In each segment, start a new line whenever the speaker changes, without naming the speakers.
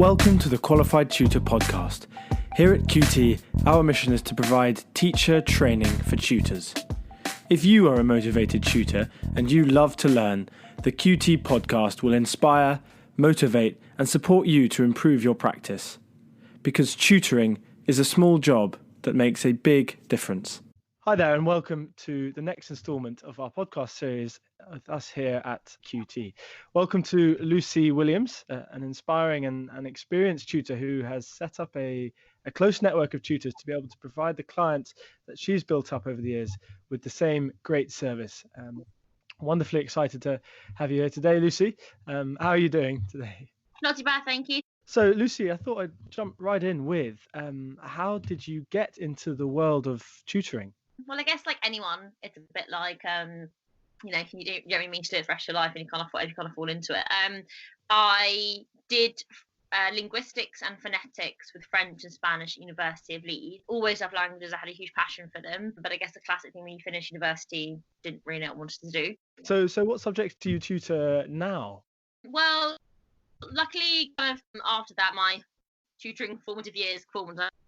Welcome to the Qualified Tutor podcast. Here at QT, our mission is to provide teacher training for tutors. If you are a motivated tutor and you love to learn, the QT podcast will inspire, motivate, and support you to improve your practice. Because tutoring is a small job that makes a big difference. Hi there, and welcome to the next instalment of our podcast series with us here at QT. Welcome to Lucie Williams, an inspiring and experienced tutor who has set up a close network of tutors to be able to provide the clients that she's built up over the years with the same great service. Wonderfully excited to have you here today, Lucie. How are you doing today?
Not too bad, thank you.
So, Lucie, I thought I'd jump right in with how did you get into the world of tutoring?
Well, I guess like anyone, it's a bit like, can you don't mean to do it for the rest of your life and you kind of fall into it. I did linguistics and phonetics with French and Spanish at University of Leeds. Always loved languages, I had a huge passion for them. But I guess the classic thing when you finish university, didn't really know what I wanted to do.
So what subjects do you tutor now?
Well, luckily, kind of after that, my tutoring formative years,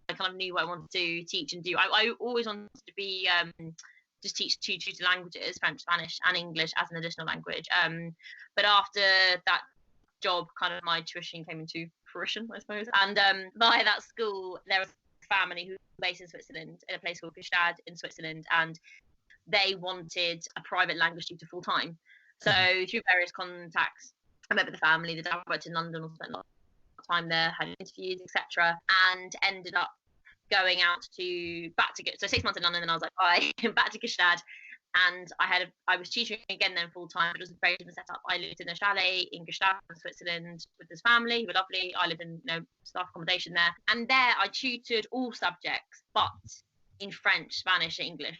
I kind of knew what I wanted to teach and do. I always wanted to be just teach two tutor languages, French, Spanish, and English as an additional language. But after that job, kind of my tuition came into fruition, I suppose. And by that school, there was a family who was based in Switzerland, in a place called Gstaad in Switzerland, and they wanted a private language tutor full time. So through various contacts, I met with the family. The dad worked in London, or spent a lot of time there, had interviews, etc., and ended up going out so 6 months in London, and I was like, back to Gstaad, and I was tutoring again then full time. It was a very different setup. I lived in a chalet in Gstaad in Switzerland with this family who were lovely. I lived in staff accommodation there, and there I tutored all subjects but in French, Spanish, and English.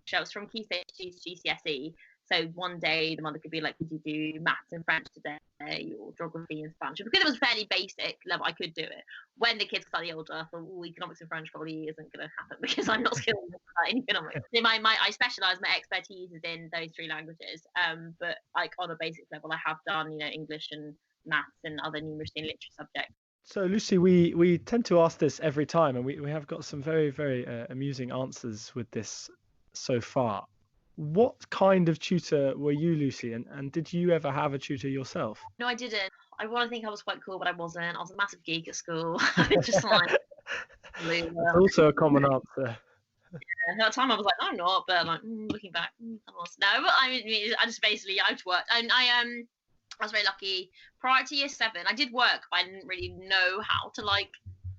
So I was from Key Stage 2 to GCSE. So one day the mother could be like, could you do maths and French today, or geography and Spanish? Because it was fairly basic level, I could do it. When the kids got slightly older, I thought, economics and French probably isn't going to happen because I'm not skilled in economics. I specialise, my expertise is in those three languages. But like on a basic level, I have done, English and maths and other numeracy and literature subjects.
So, Lucie, we tend to ask this every time, and we have got some very, very amusing answers with this so far. What kind of tutor were you, Lucie, and did you ever have a tutor yourself?
No, I didn't. I want to think I was quite cool, but I wasn't. I was a massive geek at school. Just like
That's also a common answer.
Yeah, at the time I was like, I'm not, but like looking back, I was. No, but I mean, I just basically I worked, and I was very lucky. Prior to year 7, I did work, but I didn't really know how to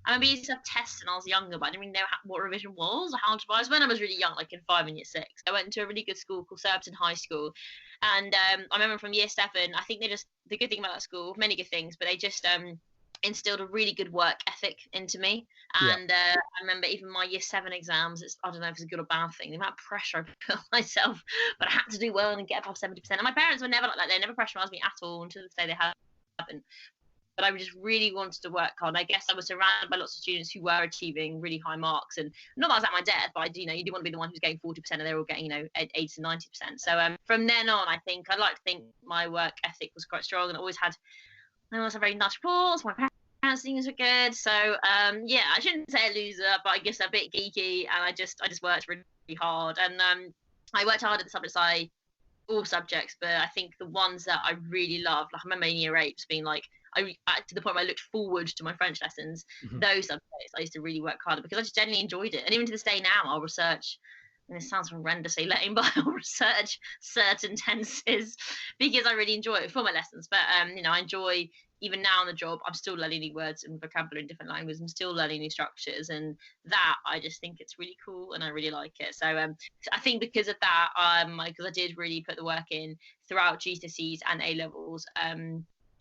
I remember used to have tests when I was younger, but I didn't really know what revision was or how to. I was when I was really young, like in 5 and year 6. I went to a really good school called Surbiton High School, and I remember from year 7, I think the good thing about that school, many good things, but they just instilled a really good work ethic into me. And I remember even my year 7 exams, I don't know if it's a good or bad thing, the amount of pressure I put on myself, but I had to do well and get above 70%. And my parents were never like that. They never pressurized me at all until this day they haven't. But I just really wanted to work hard. I guess I was surrounded by lots of students who were achieving really high marks, and not that I was at my depth, but you do want to be the one who's getting 40% and they're all getting 80 to 90%. So from then on, I think I'd like to think my work ethic was quite strong, and I always had very nice reports. My parents' things were good. So I shouldn't say a loser, but I guess a bit geeky, and I just worked really hard, and I worked hard at the subjects all subjects, but I think the ones that I really loved, like I remember in year 8 just being like, to the point where I looked forward to my French lessons. Those subjects I used to really work harder because I just genuinely enjoyed it. And even to this day now, I'll research, and it sounds horrendously lame, but I'll research certain tenses because I really enjoy it for my lessons. But I enjoy, even now on the job, I'm still learning new words and vocabulary in different languages. I'm still learning new structures, and that I just think it's really cool and I really like it. So I think because of that, because I did really put the work in throughout GCSEs and A levels,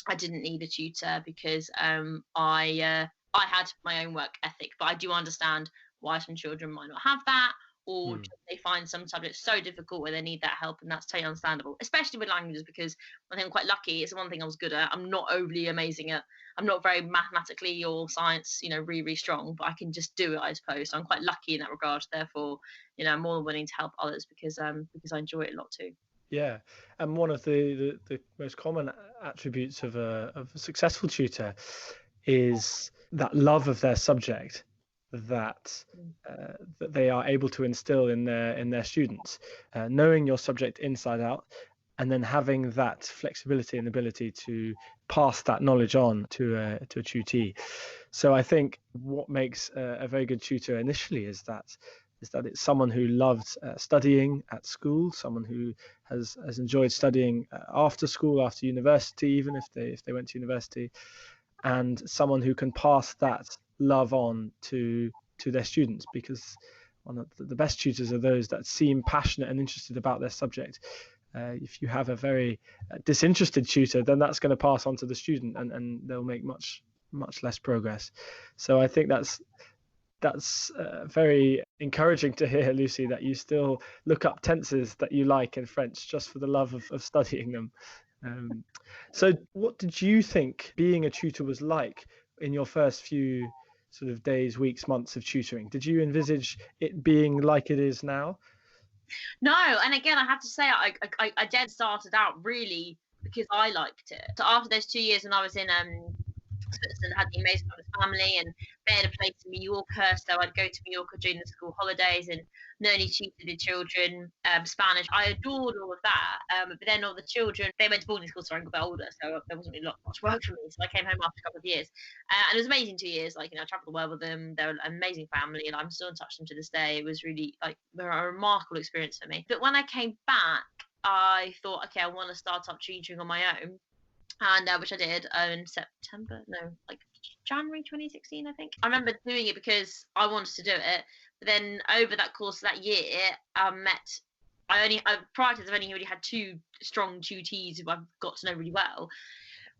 I didn't need a tutor because I had my own work ethic, but I do understand why some children might not have that, or they find some subjects so difficult where they need that help, and that's totally understandable, especially with languages, because I think I'm quite lucky. It's the one thing I was good at. I'm not overly amazing at, I'm not very mathematically or science, really strong, but I can just do it, I suppose. So I'm quite lucky in that regard. Therefore, I'm more than willing to help others because I enjoy it a lot too.
Yeah, and one of the most common attributes of a successful tutor is that love of their subject that that they are able to instill in their students, knowing your subject inside out, and then having that flexibility and ability to pass that knowledge on to a tutee. So I think what makes a very good tutor initially is that it's someone who loved studying at school, someone who has enjoyed studying after school, after university, even if they went to university, and someone who can pass that love on to their students, because one of the best tutors are those that seem passionate and interested about their subject. If you have a very disinterested tutor, then that's going to pass on to the student, and they'll make much less progress. So I think that's very encouraging to hear, Lucie, that you still look up tenses that you like in French just for the love of studying them. So what did you think being a tutor was like in your first few sort of days, weeks, months of tutoring? Did you envisage it being like it is now?
No, and again, I have to say, I did started out really because I liked it. So after those 2 years when I was in Switzerland, had the amazing time with family, and they had a place in Mallorca, so I'd go to Mallorca during the school holidays and nearly tutored the children Spanish. I adored all of that, but then all the children, they went to boarding school, so I got a bit older, so there wasn't really much work for me. So I came home after a couple of years, and it was amazing 2 years. Like, I traveled the world with them. They're an amazing family, and I'm still in touch with them to this day. It was really like a remarkable experience for me. But when I came back, I thought, okay, I want to start up tutoring on my own. And which I did in January 2016, I think. I remember doing it because I wanted to do it. But then over that course of that year, prior to this, I've only really had two strong tutees who I've got to know really well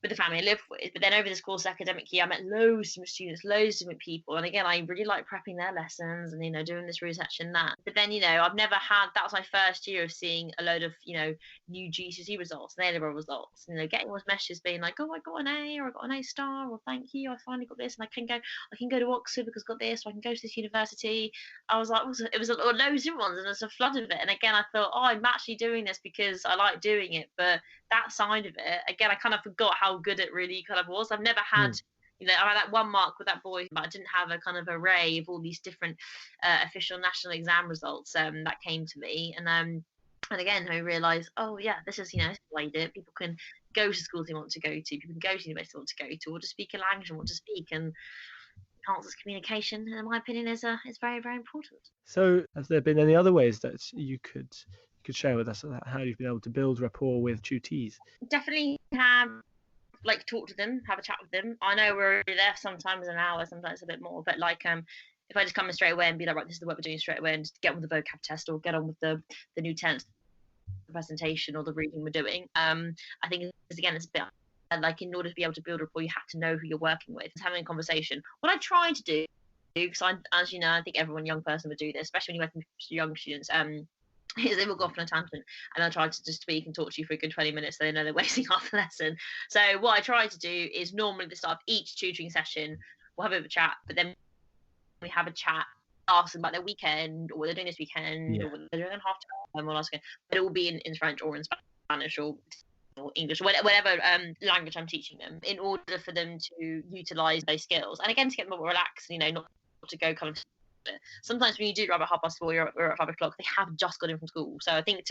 with the family I live with. But then over this course of academic year, I met loads of different students, loads of different people. And again, I really like prepping their lessons and, doing this research and that. But then, I've never had, that was my first year of seeing a load of, new GCSE results and A-level results. Getting those messages being like, oh, I got an A, or I got an A star, or thank you, I finally got this, and I can go to Oxford because I got this, or I can go to this university. I was like, it was loads of different ones, and there's a flood of it. And again, I thought, oh, I'm actually doing this because I like doing it. But that side of it, again, I kind of forgot how good it really kind of was. I've never had, I had that one mark with that boy, but I didn't have a kind of array of all these different official national exam results that came to me. And again, I realised, oh yeah, this is this is why you do it. People can go to schools they want to go to. People can go to university they want to go to, or just speak a language and want to speak. And enhances communication, in my opinion, is very, very important.
So, have there been any other ways that you could share with us about how you've been able to build rapport with tutees?
Definitely have talk to them, have a chat with them. I know we're there sometimes an hour, sometimes a bit more, but if I just come in straight away and be like, right, this is the work we're doing straight away, and just get on with the vocab test or get on with the new tense presentation or the reading we're doing. I think it's a bit like, in order to be able to build rapport, you have to know who you're working with. It's having a conversation. What I try to do, because as you know, I think everyone young person would do this, especially when you're working with young students, is they will go off on a tangent, and I'll try to just speak and talk to you for a good 20 minutes so they know they're wasting half the lesson. So what I try to do is, normally at the start of each tutoring session, we'll have a bit of a chat, but then we have a chat, ask them about their weekend, or what they're doing this weekend, or what they're doing in half time, or asking, but it will be in French or in Spanish or English, whatever language I'm teaching them, in order for them to utilise those skills. And again, to get them more relaxed, not to go kind of. Sometimes when you do arrive at 4:30 or at 5 o'clock, they have just got in from school. So I think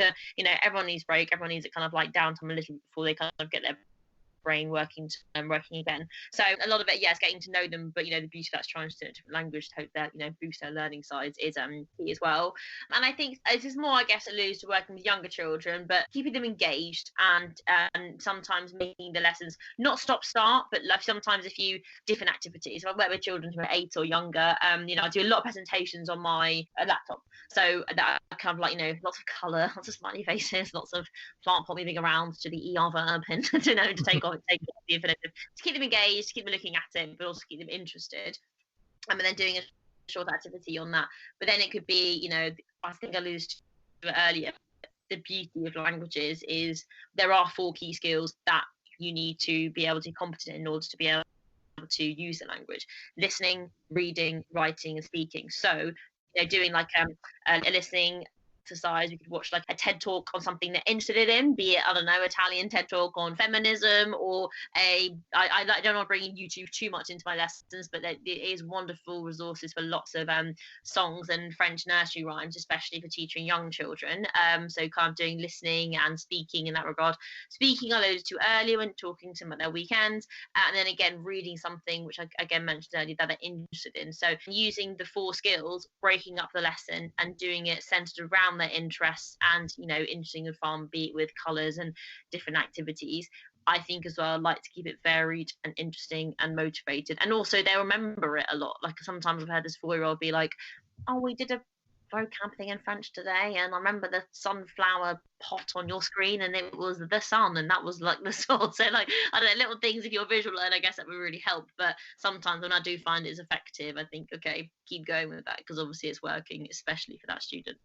everyone needs break, everyone needs it kind of downtime a little before they kind of get their brain working again. So a lot of it, is getting to know them, but the beauty of that's trying to do a different language to hope that boost their learning sides is key as well. And I think it is more, I guess, alludes to working with younger children, but keeping them engaged, and sometimes making the lessons not stop-start, but sometimes if you different activities. If I work with children who are 8 or younger, I do a lot of presentations on my laptop, so that kind of lots of colour, lots of smiley faces, lots of plant pot moving around to the ER verb, and to take off the infinitive, to keep them engaged, to keep them looking at it, but also keep them interested. And then doing a short activity on that. But then it could be, I think I alluded to it earlier, the beauty of languages is there are 4 key skills that you need to be able to be competent in order to be able to use the language: listening, reading, writing, and speaking. So doing a listening exercise. We could watch like a TED talk on something they're interested in, be it, I don't know, Italian TED talk on feminism, or I don't want to bring YouTube too much into my lessons, but there is wonderful resources for lots of songs and French nursery rhymes, especially for teaching young children. So kind of doing listening and speaking in that regard. Speaking I alluded to earlier when talking to them at their weekends, and then again reading something which I again mentioned earlier that they're interested in. So using the 4 skills, breaking up the lesson and doing it centered around their interests and, you know, interesting and fun, be it with colours and different activities. I think as well, I like to keep it varied and interesting and motivated. And also they remember it a lot. Like sometimes I've heard this 4-year-old be like, oh, we did a vocab thing in French today, and I remember the sunflower pot on your screen, and it was the sun, and that was like the sun. So like, I don't know, little things if you're visual, and I guess that would really help. But sometimes when I do find it's effective, I think, okay, keep going with that, because obviously it's working, especially for that student.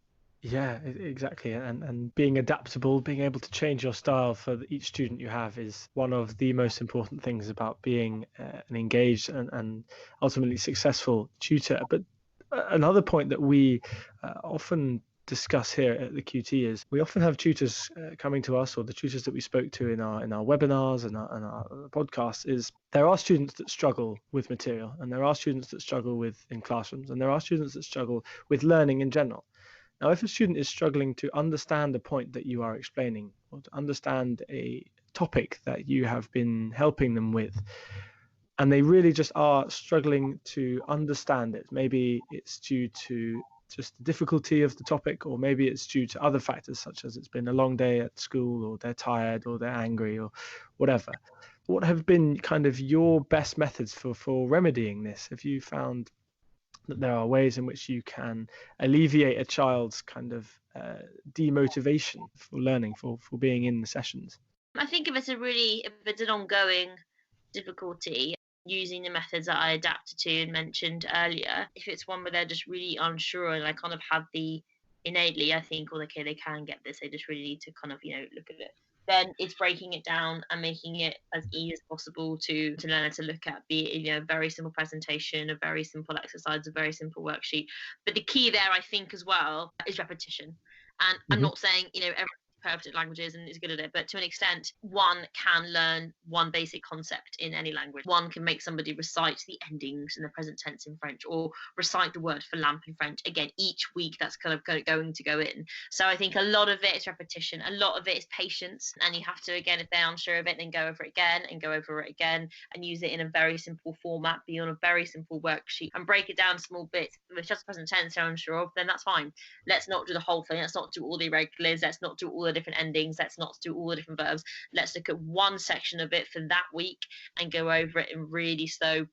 Yeah, exactly. And being adaptable, being able to change your style for each student you have is one of the most important things about being an engaged and ultimately successful tutor. But another point that we often discuss here at the QT is we often have tutors coming to us, or the tutors that we spoke to in our webinars and our podcasts, is there are students that struggle with material, and there are students that struggle in classrooms, and there are students that struggle with learning in general. Now, if a student is struggling to understand the point that you are explaining, or to understand a topic that you have been helping them with, and they really just are struggling to understand it, maybe it's due to just the difficulty of the topic, or maybe it's due to other factors such as it's been a long day at school, or they're tired, or they're angry, or whatever. What have been kind of your best methods for remedying this? Have you found that there are ways in which you can alleviate a child's kind of demotivation for learning, for being in the sessions?
I think if it's an ongoing difficulty, using the methods that I adapted to and mentioned earlier, if it's one where they're just really unsure and I kind of have the innately, I think, well, okay, they can get this, they just really need to kind of, you know, look at it, then it's breaking it down and making it as easy as possible to learn to look at, be it, you know, a very simple presentation, a very simple exercise, a very simple worksheet. But the key there, I think, as well, is repetition. And I'm not saying, you know, everyone's perfect at languages and is good at it, but to an extent, one can learn one basic concept in any language. One can make somebody recite the endings in the present tense in French, or recite the word for lamp in French. Again, each week that's kind of going to go in. So I think a lot of it is repetition, a lot of it is patience, and you have to, again, if they're unsure of it, then go over it again and go over it again and use it in a very simple format, be on a very simple worksheet and break it down small bits. If it's just present tense they're unsure of, then that's fine. Let's not do the whole thing. Let's not do all the irregulars. Let's not do all the different endings. Let's not do all the different verbs. Let's look at one section of it for that week and go over it in really slow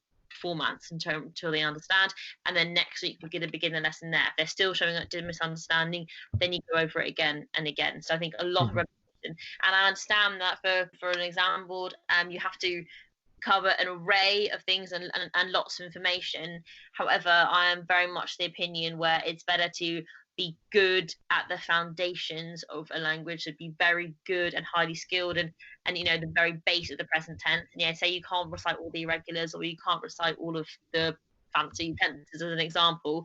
formats until they understand. And then next week we'll get a beginner lesson there. If they're still showing up to misunderstanding, then you go over it again and again. So I think a lot of repetition. And I understand that for an exam board, you have to cover an array of things and lots of information. However, I am very much the opinion where it's better to be good at the foundations of a language, to be very good and highly skilled and you know, the very base of the present tense. And yeah, say you can't recite all the irregulars, or you can't recite all of the fancy tenses as an example.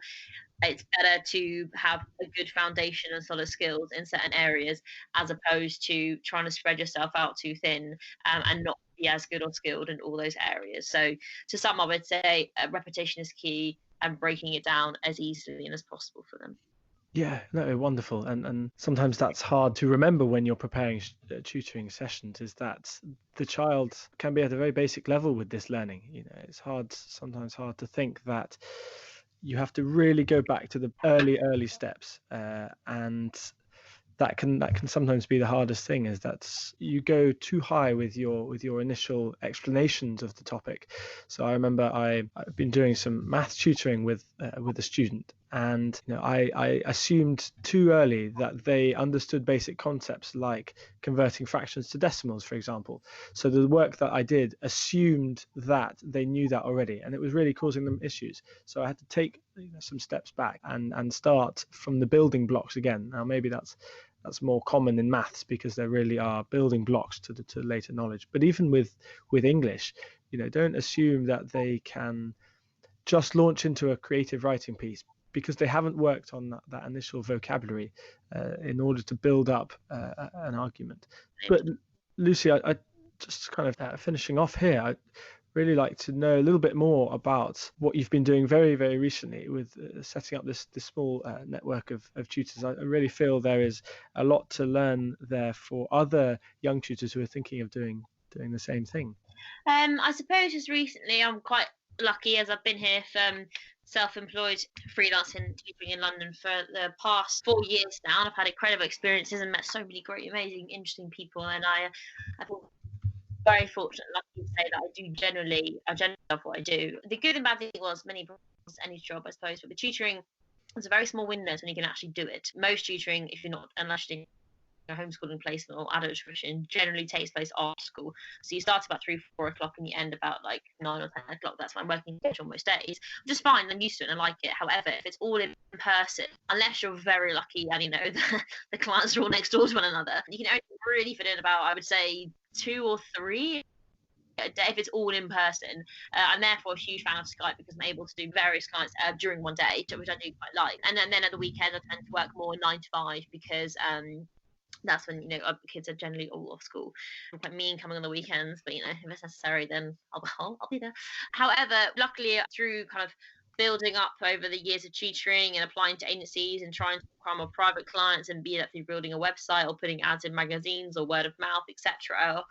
It's better to have a good foundation and solid skills in certain areas, as opposed to trying to spread yourself out too thin and not be as good or skilled in all those areas. So to sum up, I'd say repetition is key, and breaking it down as easily as possible for them.
Yeah, no, wonderful. And sometimes that's hard to remember when you're preparing tutoring sessions, is that the child can be at a very basic level with this learning. You know, it's sometimes hard to think that you have to really go back to the early steps, and that can sometimes be the hardest thing, is that you go too high with your initial explanations of the topic. So I remember I've been doing some math tutoring with a student, and you know, I assumed too early that they understood basic concepts like converting fractions to decimals, for example. So the work that I did assumed that they knew that already, and it was really causing them issues. So I had to take some steps back and start from the building blocks again. Now maybe that's more common in maths, because there really are building blocks to later knowledge. But even with English, you know, don't assume that they can just launch into a creative writing piece because they haven't worked on that initial vocabulary in order to build up an argument. But Lucie, I just kind of finishing off here, I'd really like to know a little bit more about what you've been doing very, very recently with setting up this small network of tutors. I really feel there is a lot to learn there for other young tutors who are thinking of doing the same thing.
I suppose just recently I'm quite lucky as I've been here for self-employed freelancing tutoring in London for the past 4 years now, and I've had incredible experiences and met so many great, amazing, interesting people, and I feel very fortunate and lucky to say that I generally love what I do. The good and bad thing was many any job, I suppose, but the tutoring is a very small window when you can actually do it. Most tutoring, if you're not, unless you're a homeschooling placement or adult tuition, generally takes place after school. So you start about 3-4 o'clock and you end about like 9 or 10 o'clock. That's my working schedule most days. Just fine, I'm used to it and I like it. However, if it's all in person, unless you're very lucky and the clients are all next door to one another, you can only really fit in about, I would say, 2 or 3 a day if it's all in person. I'm therefore a huge fan of Skype because I'm able to do various clients during one day, which I do quite like. And then at the weekend, I tend to work more 9 to 5 because that's when kids are generally all off school. I'm quite mean coming on the weekends, but if it's necessary, then I'll be there. However, luckily through kind of building up over the years of tutoring and applying to agencies and trying to acquire more private clients, and be that through building a website or putting ads in magazines or word of mouth, etc.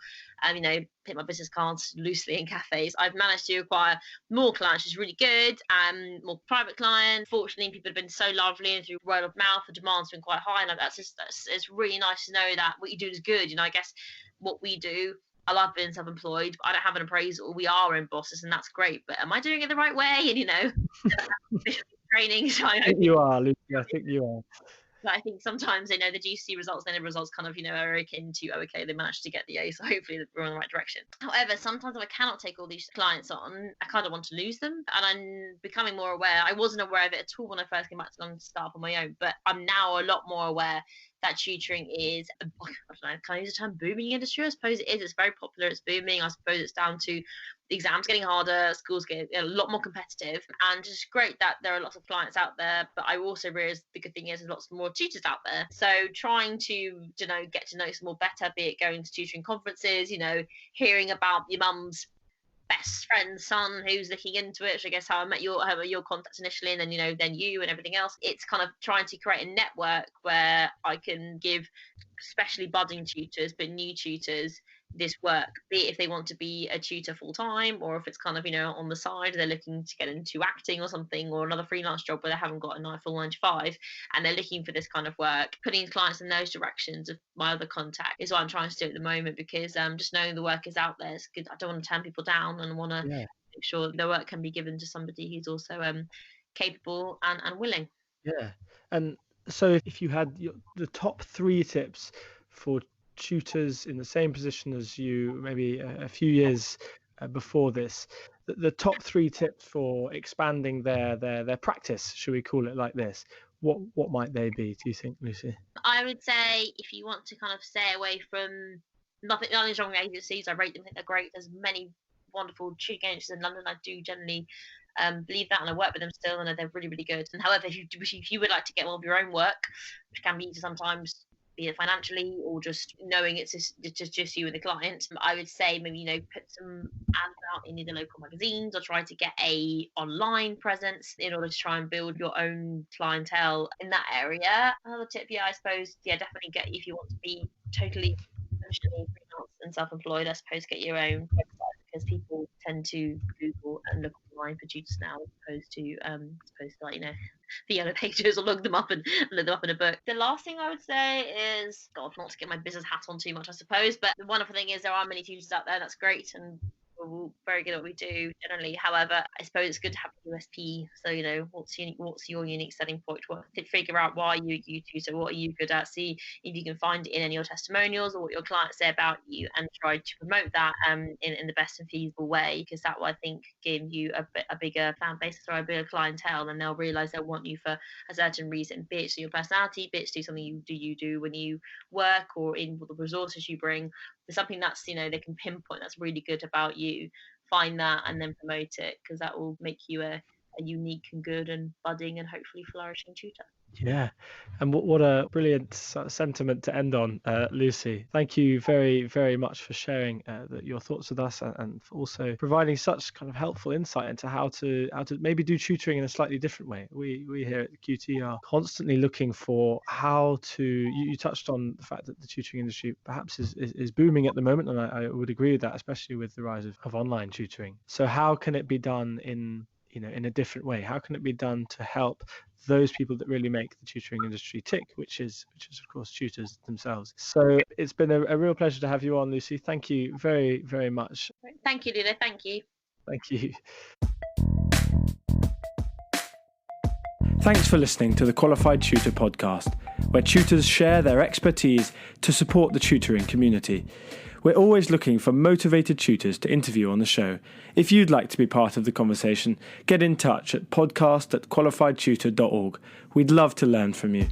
Put my business cards loosely in cafes. I've managed to acquire more clients, which is really good, and more private clients. Fortunately, people have been so lovely, and through word of mouth, the demand's been quite high, and it's really nice to know that what you do is good. I guess what we do, I love being self-employed, but I don't have an appraisal. We are in bosses, and that's great. But am I doing it the right way? And training. So I
think you are, Lucie. I think you are.
But I think sometimes the GCSE results, then the results kind of are akin to, okay, they managed to get the A, so hopefully we're in the right direction. However, sometimes if I cannot take all these clients on, I kind of want to lose them, and I'm becoming more aware. I wasn't aware of it at all when I first came back to London to start up on my own, but I'm now a lot more aware that tutoring is, I don't know, can I use the term booming industry? I suppose it is. It's very popular. It's booming. I suppose it's down to the exams getting harder, schools getting a lot more competitive, and it's great that there are lots of clients out there. But I also realize the good thing is there's lots more tutors out there. So trying to get to know some more better, be it going to tutoring conferences, hearing about your mum's best friend's son who's looking into it, which I guess how I met your contacts initially, and then then you and everything else. It's kind of trying to create a network where I can give especially budding tutors but new tutors this work, be it if they want to be a tutor full time, or if it's kind of on the side, they're looking to get into acting or something, or another freelance job where they haven't got a full 9 to 5 and they're looking for this kind of work. Putting clients in those directions of my other contact is what I'm trying to do at the moment, because just knowing the work is out there is good. I don't want to turn people down, and want to make sure the work can be given to somebody who's also capable and willing.
Yeah. And so if you had the top 3 tips for tutors in the same position as you, maybe a few years before this, the top 3 tips for expanding their practice, should we call it like this, what might they be, do you think, Lucie?
I would say if you want to kind of stay away from nothing's wrong with agencies. I rate them, I think they're great. There's many wonderful tutoring agencies in London. I do generally believe that, and I work with them still, and they're really, really good. And however, if you would like to get more of your own work, which can be easy sometimes, be it financially or just knowing it's just you and the client, I would say maybe put some ads out in either local magazines, or try to get a online presence in order to try and build your own clientele in that area. Another tip, I suppose, definitely if you want to be totally professionally freelance and self-employed, I suppose get your own website, because people tend to Google and look online for tutors now, as opposed to the yellow pages, or look them up in a book. The last thing I would say is, God, not to get my business hat on too much, I suppose, but the wonderful thing is there are many tutors out there. That's great, and we're very good at what we do generally. However, I suppose it's good to have a USP. So what's your unique selling point? Figure out why you tutor, what are you good at, see if you can find it in any of your testimonials or what your clients say about you, and try to promote that in the best and feasible way, because that will, I think, give you a bigger fan base, or a bigger clientele, and they'll realise they'll want you for a certain reason, be it to your personality, be it to something you do when you work, or in the resources you bring. There's something that's they can pinpoint that's really good about you. Find that and then promote it, because that will make you a a unique and good and budding and hopefully flourishing tutor.
Yeah, and what a brilliant sentiment to end on, Lucy. Thank you very, very much for sharing your thoughts with us, and for also providing such kind of helpful insight into how to maybe do tutoring in a slightly different way. We here at QT are constantly looking for how to. You touched on the fact that the tutoring industry perhaps is booming at the moment, and I would agree with that, especially with the rise of online tutoring. So how can it be done in a different way? How can it be done to help those people that really make the tutoring industry tick, which is of course tutors themselves? So it's been a real pleasure to have you on, Lucy. Thank you very, very much.
Thank you, Lila. Thank you.
Thank you. Thanks for listening to the Qualified Tutor podcast, where tutors share their expertise to support the tutoring community. We're always looking for motivated tutors to interview on the show. If you'd like to be part of the conversation, get in touch at podcast@qualifiedtutor.org. We'd love to learn from you.